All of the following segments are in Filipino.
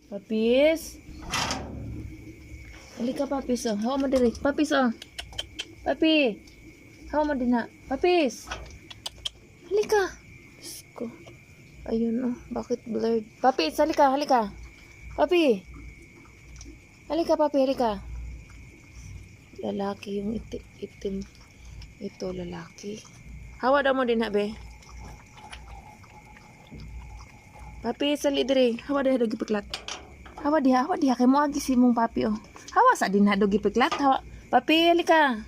Papis. Halika, Papis, oh. Hawa mo diri. Papis, oh. Papi. Hawa mo din na. Papis. Halika. Diyos ko. Ayun, oh. Bakit blurred? Papis, halika, halika. Papi. Halika, Papi, halika. Lalaki yung itim. Ito, lalaki. Hawa daw mo din na, be. Papi, sali diri. Hawa diri dogi piklat. Hawa diha kay mo agi si mong papi, oh. Hawa sa din na dogi piklat. Hawa. Papi, halika.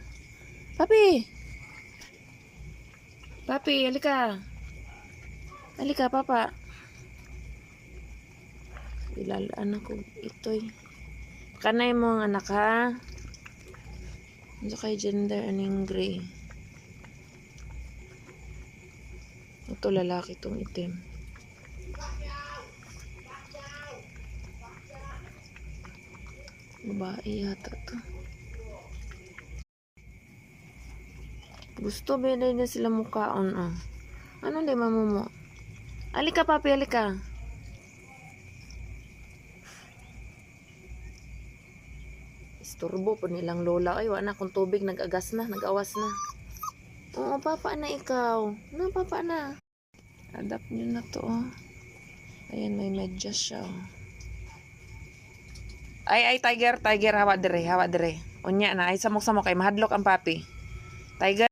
Papi. Papi, halika. Halika, papa. Ilalaan ako itoy. Kanay mo ang anak, ha? Ano kay gender aning gray? Ito lalaki itong itim. Babae yata to. Gusto ba na sila mukhaon, oh. Ano di mamumo? Alika, papi, alika. Isturbo po nilang lola. Ay, wala na kung tubig. Nag-agas na, nag-awas na. Oo, papa na ikaw. Na, papa na. Adapt nyo na to, oh. Ayan, may medyas siya, oh. Ay, tiger, hawa dire. Unya na, ay samok-samok kay mahadlok ang papi. Tiger.